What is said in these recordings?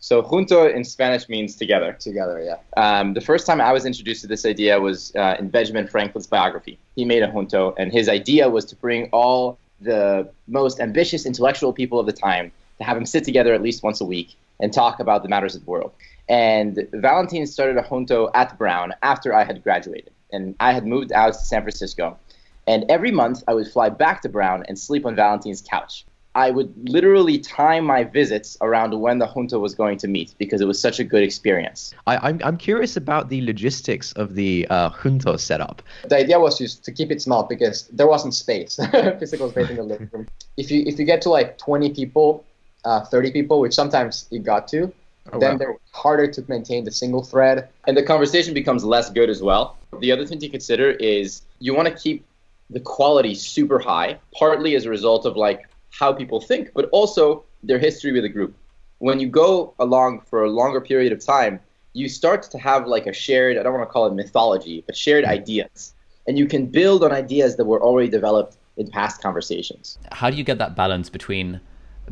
So junto in Spanish means together. Together, yeah. The first time I was introduced to this idea was in Benjamin Franklin's biography. He made a junto, and his idea was to bring all the most ambitious intellectual people of the time to have them sit together at least once a week and talk about the matters of the world. And Valentin started a junto at Brown after I had graduated, and I had moved out to San Francisco. And every month I would fly back to Brown and sleep on Valentin's couch. I would literally time my visits around when the junto was going to meet because it was such a good experience. I'm curious about the logistics of the junto setup. The idea was just to keep it small because there wasn't space, physical space in the living room. If you get to like 20 people, 30 people, which sometimes it got to, then they're harder to maintain the single thread. And the conversation becomes less good as well. The other thing to consider is you want to keep the quality super high, partly as a result of like how people think, but also their history with the group. When you go along for a longer period of time, you start to have like a shared, I don't want to call it mythology, but shared ideas. And you can build on ideas that were already developed in past conversations. How do you get that balance between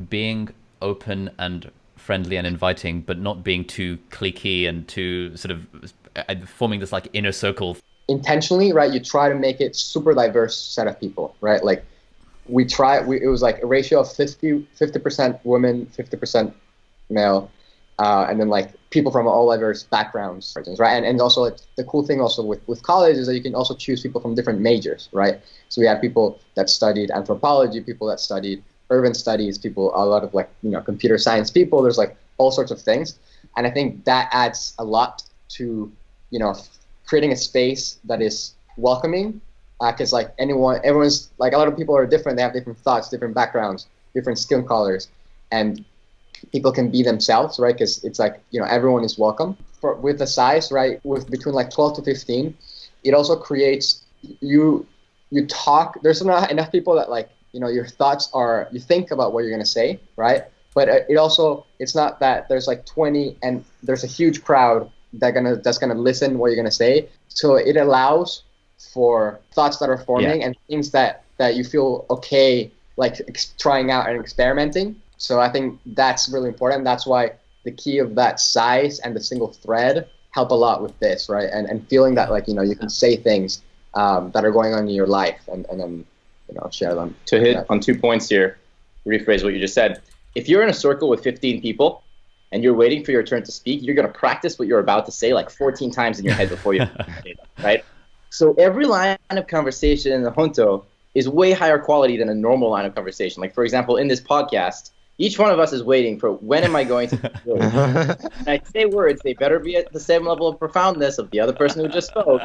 being open and friendly and inviting, but not being too cliquey and too sort of forming this like inner circle? Intentionally, right, you try to make it super diverse set of people, right? Like it was like a ratio of 50% women, 50% male, and then like people from all diverse backgrounds, right? And also like, the cool thing also with college is that you can also choose people from different majors, right? So we had people that studied anthropology, people that studied urban studies, people, a lot of like, computer science people, there's like all sorts of things. And I think that adds a lot to, creating a space that is welcoming, because like everyone's like, a lot of people are different. They have different thoughts, different backgrounds, different skin colors, and people can be themselves, right? Because it's like, everyone is welcome. With the size, right, with between like 12 to 15, it also creates, you talk, there's not enough people that like, your thoughts are, you think about what you're going to say, right? But it's not that there's like 20 and there's a huge crowd that's gonna listen what you're gonna say. So it allows for thoughts that are forming and things that you feel okay, like trying out and experimenting. So I think that's really important. That's why the key of that size and the single thread help a lot with this, right? And feeling that like, you can say things that are going on in your life and then, share them. To hit on 2 points here, rephrase what you just said. If you're in a circle with 15 people and you're waiting for your turn to speak, you're going to practice what you're about to say like 14 times in your head before you say them, right? So every line of conversation in the junto is way higher quality than a normal line of conversation. Like, for example, in this podcast, each one of us is waiting for when am I going to when I say words, they better be at the same level of profoundness of the other person who just spoke.